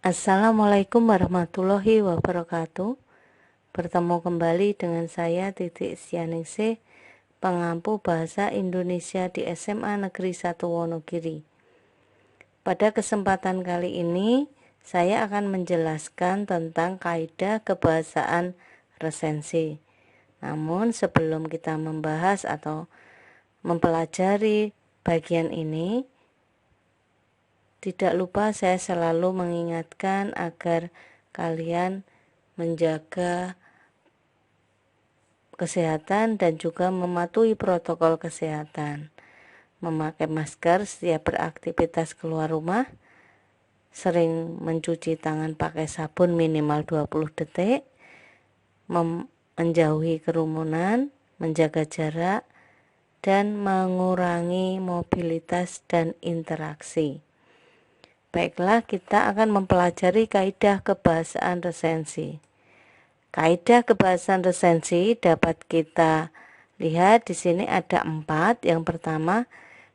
Assalamualaikum warahmatullahi wabarakatuh. Bertemu kembali dengan saya Titik Sianingsih, pengampu bahasa Indonesia di SMA Negeri 1 Wonogiri. Pada kesempatan kali ini saya akan menjelaskan tentang kaidah kebahasaan resensi. Namun sebelum kita membahas atau mempelajari bagian ini, tidak lupa saya selalu mengingatkan agar kalian menjaga kesehatan dan juga mematuhi protokol kesehatan. Memakai masker setiap beraktivitas keluar rumah, sering mencuci tangan pakai sabun minimal 20 detik, menjauhi kerumunan, menjaga jarak, dan mengurangi mobilitas dan interaksi. Baiklah, kita akan mempelajari kaidah kebahasaan resensi. Kaidah kebahasaan resensi dapat kita lihat di sini ada 4. Yang pertama,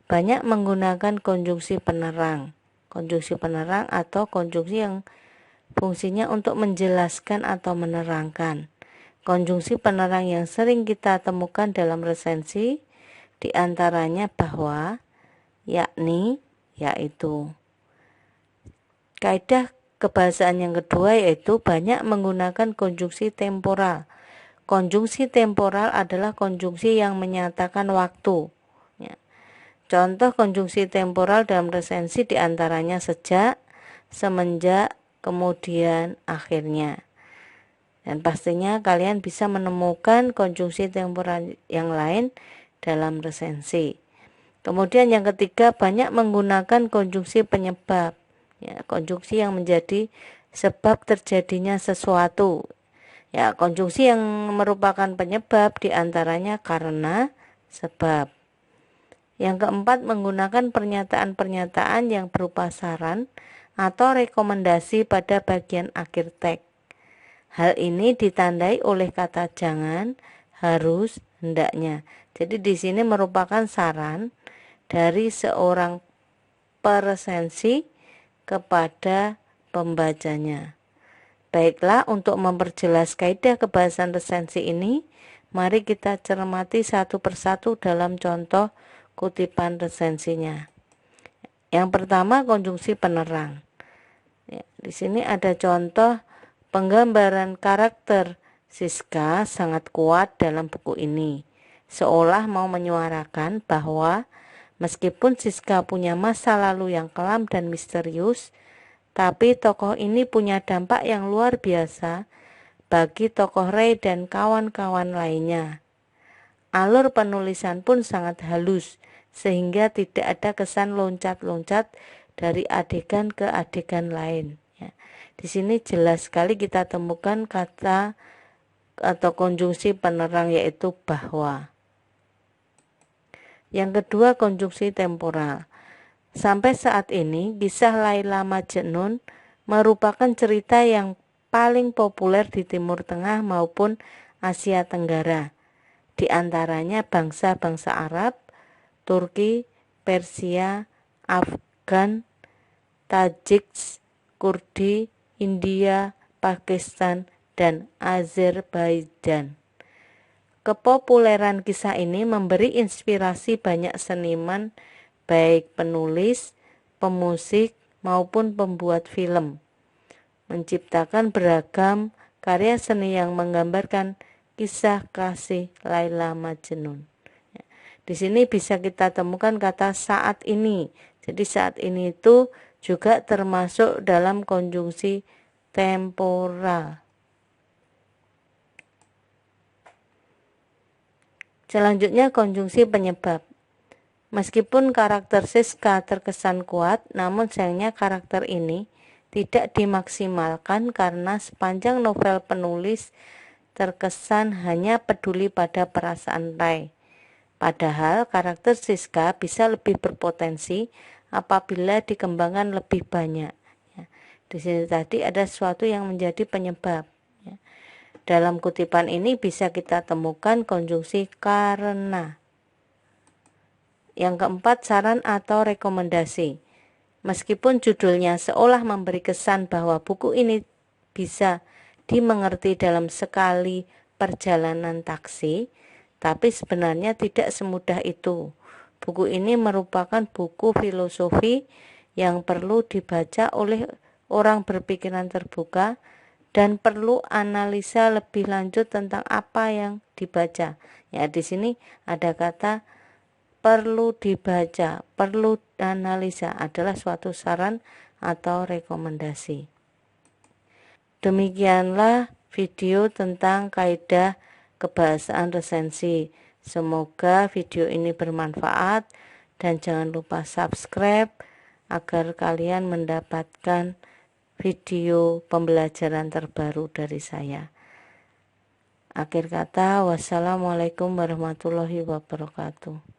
banyak menggunakan konjungsi penerang. Konjungsi penerang atau konjungsi yang fungsinya untuk menjelaskan atau menerangkan. Konjungsi penerang yang sering kita temukan dalam resensi diantaranya bahwa, yakni, yaitu. Kaidah kebahasaan yang kedua yaitu banyak menggunakan konjungsi temporal. Konjungsi temporal adalah konjungsi yang menyatakan waktu. Contoh konjungsi temporal dalam resensi diantaranya sejak, semenjak, kemudian, akhirnya. Dan pastinya kalian bisa menemukan konjungsi temporal yang lain dalam resensi. Kemudian yang ketiga, banyak menggunakan konjungsi penyebab. Konjungsi yang menjadi sebab terjadinya sesuatu. Konjungsi yang merupakan penyebab diantaranya karena, sebab. Yang keempat, menggunakan pernyataan-pernyataan yang berupa saran atau rekomendasi pada bagian akhir teks. Hal ini ditandai oleh kata jangan, harus, hendaknya. Jadi di sini merupakan saran dari seorang peresensi kepada pembacanya. Baiklah, untuk memperjelas kaidah kebahasaan resensi ini, mari kita cermati satu persatu dalam contoh kutipan resensinya. Yang pertama, konjungsi penerang. Di sini ada contoh penggambaran karakter Siska sangat kuat dalam buku ini, seolah mau menyuarakan bahwa meskipun Siska punya masa lalu yang kelam dan misterius, tapi tokoh ini punya dampak yang luar biasa bagi tokoh Ray dan kawan-kawan lainnya. Alur penulisan pun sangat halus, sehingga tidak ada kesan loncat-loncat dari adegan ke adegan lain. Di sini jelas sekali kita temukan kata atau konjungsi penerang yaitu bahwa. Yang kedua, konjungsi temporal. Sampai saat ini, kisah Laila Majnun merupakan cerita yang paling populer di Timur Tengah maupun Asia Tenggara. Di antaranya bangsa-bangsa Arab, Turki, Persia, Afgan, Tajik, Kurdi, India, Pakistan, dan Azerbaijan. Kepopuleran kisah ini memberi inspirasi banyak seniman, baik penulis, pemusik, maupun pembuat film, menciptakan beragam karya seni yang menggambarkan kisah kasih Laila Majnun. Di sini bisa kita temukan kata saat ini. Jadi saat ini itu juga termasuk dalam konjungsi temporal. Selanjutnya, konjungsi penyebab. Meskipun karakter Siska terkesan kuat, namun sayangnya karakter ini tidak dimaksimalkan karena sepanjang novel penulis terkesan hanya peduli pada perasaan Ray. Padahal karakter Siska bisa lebih berpotensi apabila dikembangkan lebih banyak. Di sini tadi ada sesuatu yang menjadi penyebab. Dalam kutipan ini bisa kita temukan konjungsi karena. Yang keempat, saran atau rekomendasi. Meskipun judulnya seolah memberi kesan bahwa buku ini bisa dimengerti dalam sekali perjalanan taksi, tapi sebenarnya tidak semudah itu. Buku ini merupakan buku filosofi yang perlu dibaca oleh orang berpikiran terbuka dan perlu analisa lebih lanjut tentang apa yang dibaca. Ya, di sini ada kata perlu dibaca, perlu analisa adalah suatu saran atau rekomendasi. Demikianlah video tentang kaidah kebahasaan resensi. Semoga video ini bermanfaat dan jangan lupa subscribe agar kalian mendapatkan video pembelajaran terbaru dari saya. Akhir kata, wassalamualaikum warahmatullahi wabarakatuh.